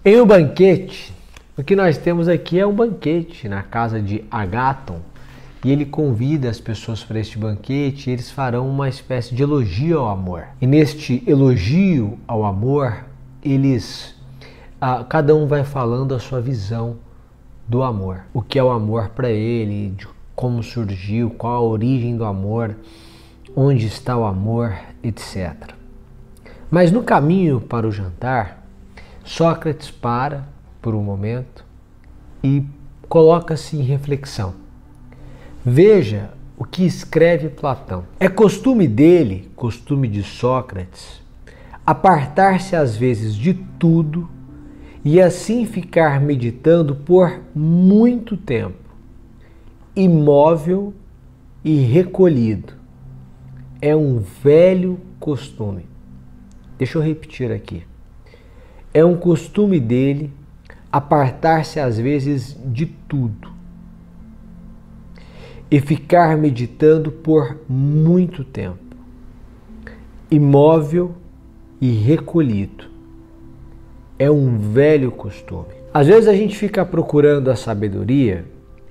Em um banquete, o que nós temos aqui é um banquete na casa de Agaton. E ele convida as pessoas para este banquete e eles farão uma espécie de elogio ao amor. E neste elogio ao amor, cada um vai falando a sua visão do amor. O que é o amor para ele, de como surgiu, qual a origem do amor, onde está o amor, etc. Mas no caminho para o jantar, Sócrates para por um momento e coloca-se em reflexão. Veja o que escreve Platão. É costume dele, costume de Sócrates, apartar-se às vezes de tudo e assim ficar meditando por muito tempo, imóvel e recolhido. É um velho costume. Deixa eu repetir aqui. É um costume dele apartar-se às vezes de tudo e ficar meditando por muito tempo, imóvel e recolhido. É um velho costume. Às vezes a gente fica procurando a sabedoria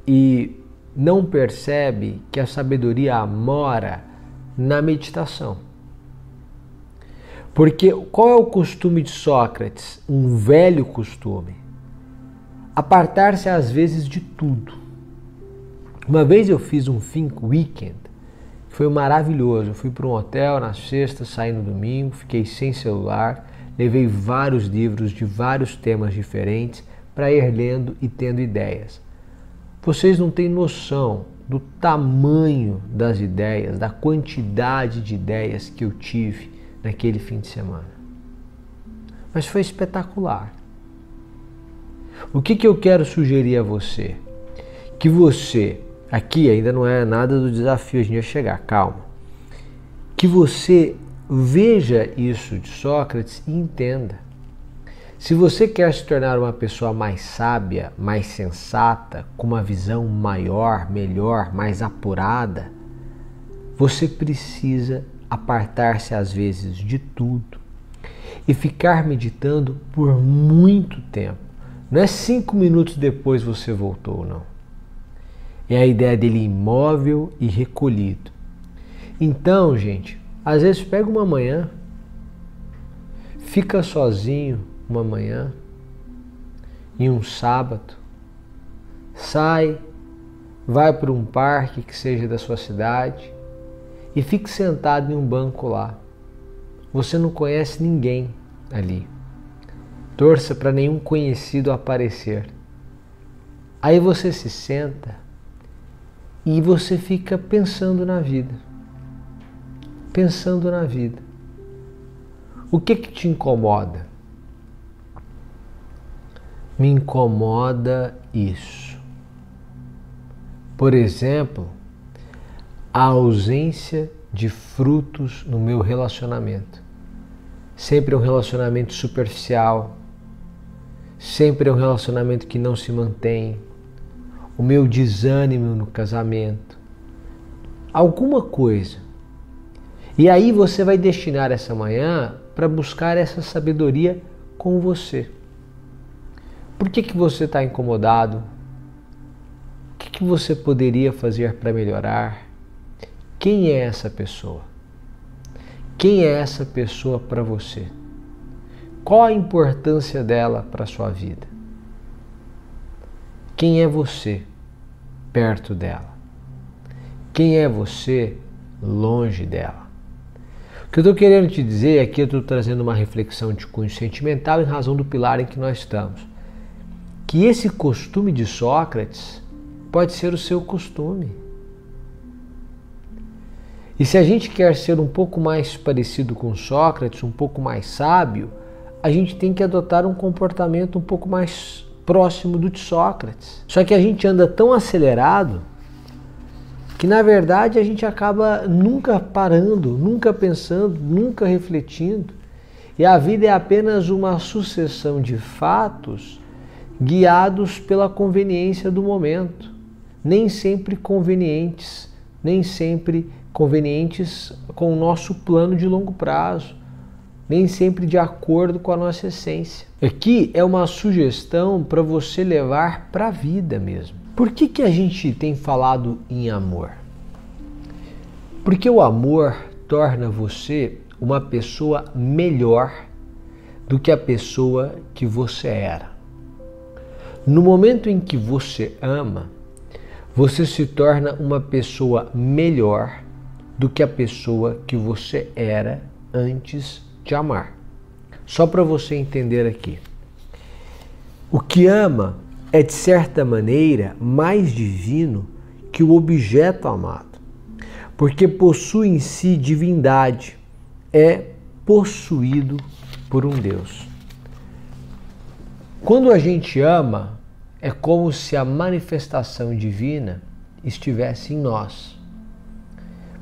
e não percebe que a sabedoria mora na meditação. Porque qual é o costume de Sócrates? Um velho costume. Apartar-se às vezes de tudo. Uma vez eu fiz um Think Weekend, foi maravilhoso. Eu fui para um hotel na sexta, saí no domingo, fiquei sem celular, levei vários livros de vários temas diferentes para ir lendo e tendo ideias. Vocês não têm noção do tamanho das ideias, da quantidade de ideias que eu tive naquele fim de semana. Mas foi espetacular. O que eu quero sugerir a você? Que você, aqui ainda não é nada do desafio, a gente vai chegar, calma. Que você veja isso de Sócrates e entenda. Se você quer se tornar uma pessoa mais sábia, mais sensata, com uma visão maior, melhor, mais apurada, você precisa apartar-se às vezes de tudo e ficar meditando por muito tempo. Não é 5 minutos depois você voltou, não. É a ideia dele imóvel e recolhido. Então, gente, às vezes pega uma manhã, fica sozinho uma manhã, em um sábado, sai, vai para um parque que seja da sua cidade e fique sentado em um banco lá. Você não conhece ninguém ali. Torça para nenhum conhecido aparecer. Aí você se senta e você fica pensando na vida. Pensando na vida. O que te incomoda? Me incomoda isso. Por exemplo, a ausência de frutos no meu relacionamento. Sempre é um relacionamento superficial, sempre é um relacionamento que não se mantém, o meu desânimo no casamento, alguma coisa. E aí você vai destinar essa manhã para buscar essa sabedoria com você. Por que você está incomodado? O que você poderia fazer para melhorar? Quem é essa pessoa? Quem é essa pessoa para você? Qual a importância dela para a sua vida? Quem é você perto dela? Quem é você longe dela? O que eu estou querendo te dizer é que eu estou trazendo uma reflexão de cunho sentimental em razão do pilar em que nós estamos. Que esse costume de Sócrates pode ser o seu costume. E se a gente quer ser um pouco mais parecido com Sócrates, um pouco mais sábio, a gente tem que adotar um comportamento um pouco mais próximo do de Sócrates. Só que a gente anda tão acelerado que na verdade a gente acaba nunca parando, nunca pensando, nunca refletindo. E a vida é apenas uma sucessão de fatos guiados pela conveniência do momento. Nem sempre convenientes, com o nosso plano de longo prazo, nem sempre de acordo com a nossa essência. Aqui é uma sugestão para você levar para a vida mesmo. Por que a gente tem falado em amor? Porque o amor torna você uma pessoa melhor do que a pessoa que você era. No momento em que você ama, você se torna uma pessoa melhor do que a pessoa que você era antes de amar. Só para você entender aqui. O que ama é, de certa maneira, mais divino que o objeto amado, porque possui em si divindade, é possuído por um Deus. Quando a gente ama, é como se a manifestação divina estivesse em nós.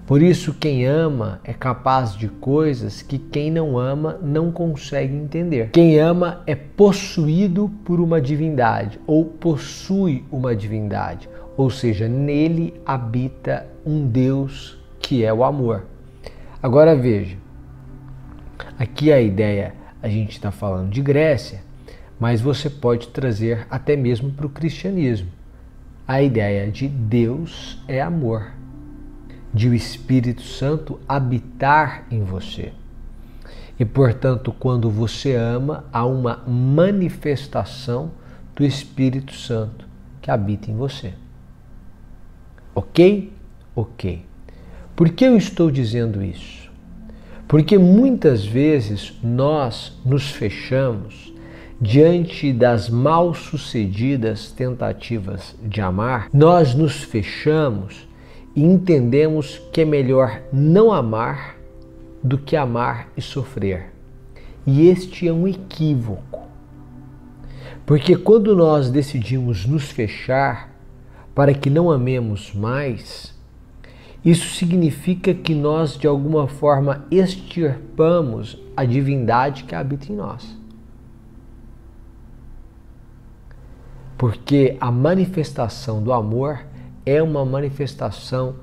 Por isso, quem ama é capaz de coisas que quem não ama não consegue entender. Quem ama é possuído por uma divindade, ou possui uma divindade, ou seja, nele habita um Deus que é o amor. Agora veja, aqui a ideia, a gente está falando de Grécia, mas você pode trazer até mesmo para o cristianismo. A ideia de Deus é amor, de o Espírito Santo habitar em você. E, portanto, quando você ama, há uma manifestação do Espírito Santo que habita em você. Ok? Ok. Por que eu estou dizendo isso? Porque muitas vezes nós nos fechamos diante das mal-sucedidas tentativas de amar, nós nos fechamos e entendemos que é melhor não amar do que amar e sofrer. E este é um equívoco. Porque quando nós decidimos nos fechar para que não amemos mais, isso significa que nós de alguma forma extirpamos a divindade que habita em nós. Porque a manifestação do amor é uma manifestação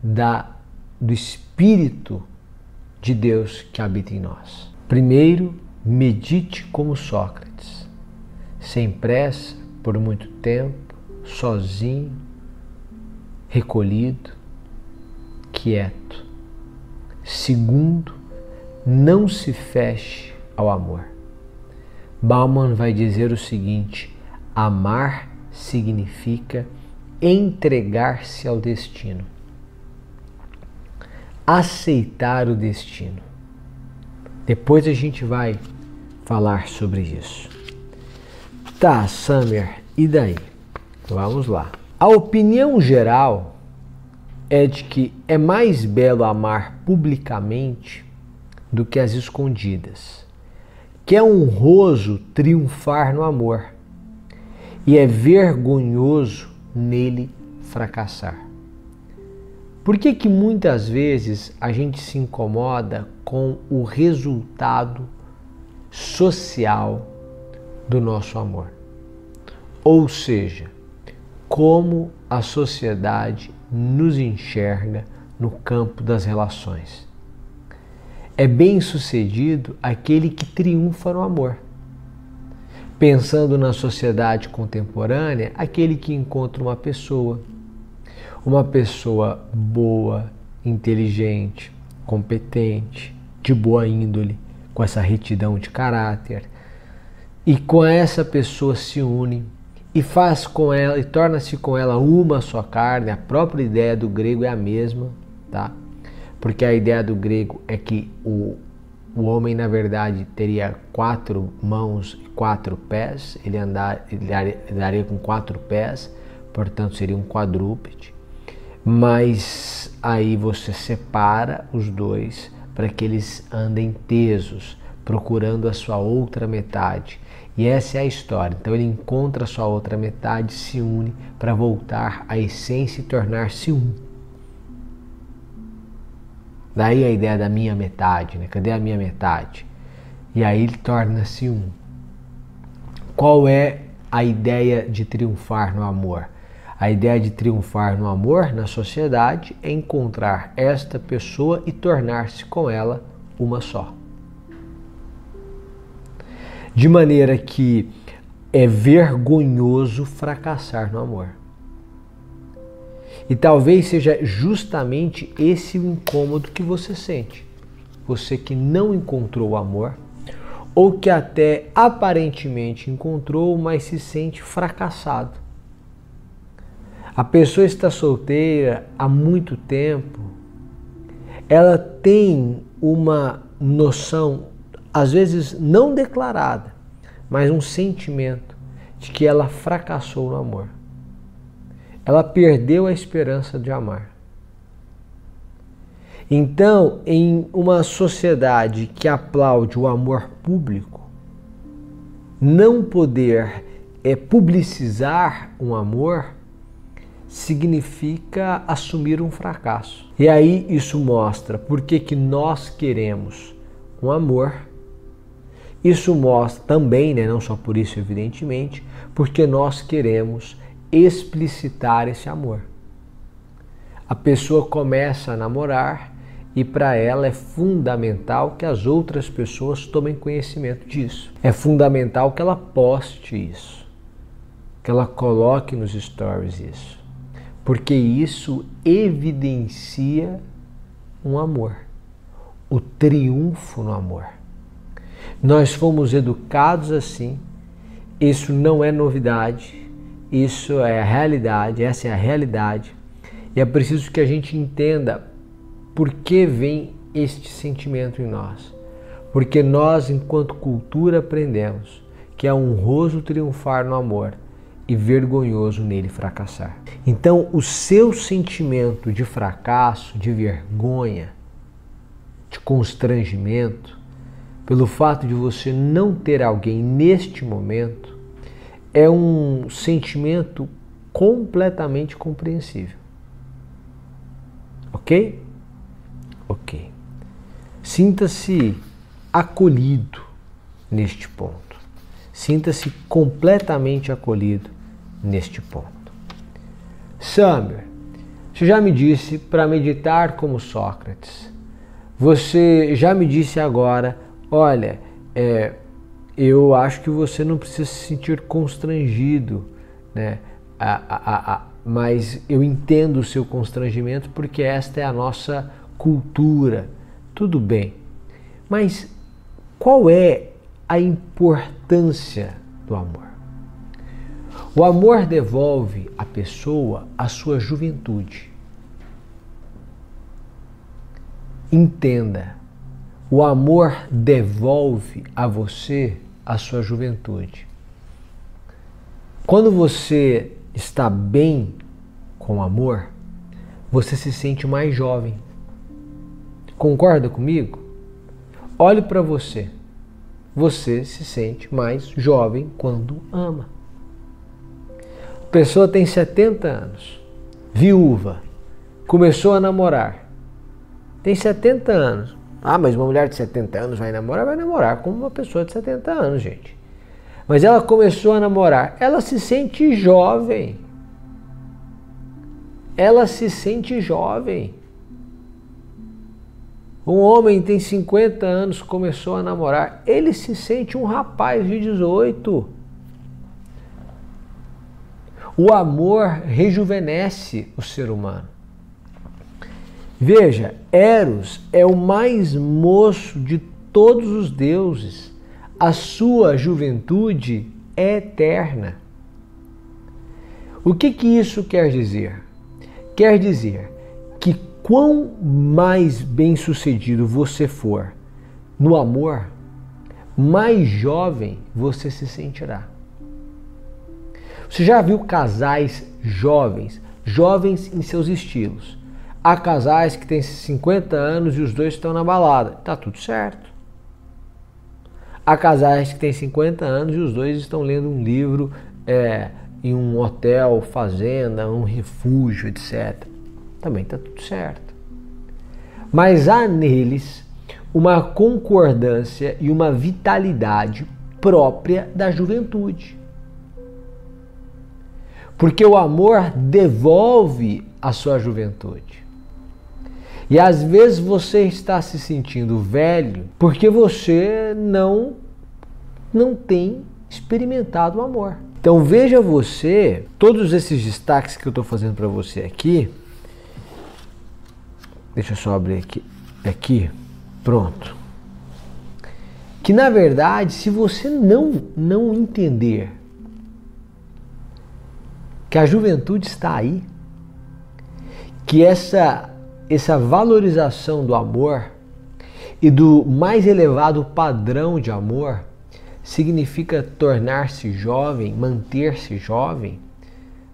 do Espírito de Deus que habita em nós. Primeiro, medite como Sócrates, sem pressa, por muito tempo, sozinho, recolhido, quieto. Segundo, não se feche ao amor. Bauman vai dizer o seguinte: amar significa entregar-se ao destino, aceitar o destino. Depois a gente vai falar sobre isso. Tá, Summer, e daí? Vamos lá. A opinião geral é de que é mais belo amar publicamente do que às escondidas, que é honroso triunfar no amor e é vergonhoso nele fracassar. Por que muitas vezes a gente se incomoda com o resultado social do nosso amor? Ou seja, como a sociedade nos enxerga no campo das relações. É bem-sucedido aquele que triunfa no amor. Pensando na sociedade contemporânea, aquele que encontra uma pessoa boa, inteligente, competente, de boa índole, com essa retidão de caráter, e com essa pessoa se une e faz com ela e torna-se com ela uma só carne. A própria ideia do grego é a mesma, tá? Porque a ideia do grego é que o homem, na verdade, teria 4 mãos e 4 pés, ele andaria com 4 pés, portanto seria um quadrúpede. Mas aí você separa os dois para que eles andem tesos, procurando a sua outra metade. E essa é a história. Então ele encontra a sua outra metade, se une para voltar à essência e tornar-se um. Daí a ideia da minha metade, né? Cadê a minha metade? E aí ele torna-se um. Qual é a ideia de triunfar no amor? A ideia de triunfar no amor na sociedade é encontrar esta pessoa e tornar-se com ela uma só. De maneira que é vergonhoso fracassar no amor. E talvez seja justamente esse o incômodo que você sente. Você que não encontrou o amor, ou que até aparentemente encontrou, mas se sente fracassado. A pessoa está solteira há muito tempo, ela tem uma noção, às vezes não declarada, mas um sentimento de que ela fracassou no amor. Ela perdeu a esperança de amar. Então, em uma sociedade que aplaude o amor público, não poder publicizar um amor significa assumir um fracasso. E aí isso mostra por que nós queremos um amor. Isso mostra também, não só por isso evidentemente, porque nós queremos explicitar esse amor. A pessoa começa a namorar e para ela é fundamental que as outras pessoas tomem conhecimento disso. É fundamental que ela poste isso, que ela coloque nos stories isso, porque isso evidencia um amor, o triunfo no amor. Nós fomos educados assim, isso não é novidade, isso é a realidade, essa é a realidade. E é preciso que a gente entenda por que vem este sentimento em nós. Porque nós, enquanto cultura, aprendemos que é honroso triunfar no amor e vergonhoso nele fracassar. Então, o seu sentimento de fracasso, de vergonha, de constrangimento, pelo fato de você não ter alguém neste momento, é um sentimento completamente compreensível. Ok? Ok. Sinta-se acolhido neste ponto. Sinta-se completamente acolhido neste ponto. Samuel, você já me disse para meditar como Sócrates. Você já me disse agora, olha, eu acho que você não precisa se sentir constrangido, né? Mas eu entendo o seu constrangimento porque esta é a nossa cultura. Tudo bem. Mas qual é a importância do amor? O amor devolve à pessoa a sua juventude. Entenda, o amor devolve a você a sua juventude. Quando você está bem com o amor, você se sente mais jovem. Concorda comigo? Olhe para você. Você se sente mais jovem quando ama. A pessoa tem 70 anos, viúva, começou a namorar, tem 70 anos. Ah, mas uma mulher de 70 anos vai namorar como uma pessoa de 70 anos, gente. Mas ela começou a namorar, ela se sente jovem. Ela se sente jovem. Um homem tem 50 anos, começou a namorar, ele se sente um rapaz de 18. O amor rejuvenesce o ser humano. Veja, Eros é o mais moço de todos os deuses. A sua juventude é eterna. O que isso quer dizer? Quer dizer que quão mais bem-sucedido você for no amor, mais jovem você se sentirá. Você já viu casais jovens, jovens em seus estilos? Há casais que têm 50 anos e os dois estão na balada. Tá tudo certo. Há casais que têm 50 anos e os dois estão lendo um livro em um hotel, fazenda, um refúgio, etc. Também tá tudo certo. Mas há neles uma concordância e uma vitalidade própria da juventude. Porque o amor devolve a sua juventude. E às vezes você está se sentindo velho porque você não não tem experimentado o amor. Então veja você, todos esses destaques que eu estou fazendo para você aqui, deixa eu só abrir aqui, pronto. Que na verdade, se você não entender que a juventude está aí, que essa valorização do amor e do mais elevado padrão de amor significa tornar-se jovem, manter-se jovem,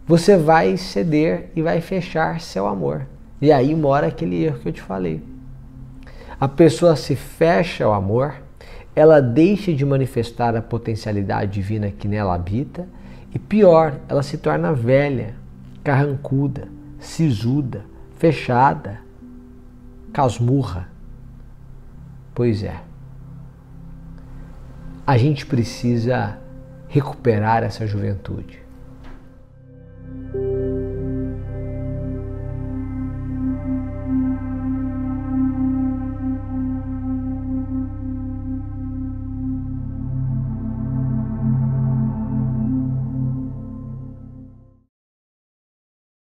você vai ceder e vai fechar seu amor. E aí mora aquele erro que eu te falei. A pessoa se fecha ao amor, ela deixa de manifestar a potencialidade divina que nela habita e pior, ela se torna velha, carrancuda, sisuda, fechada, casmurra. Pois é. A gente precisa recuperar essa juventude.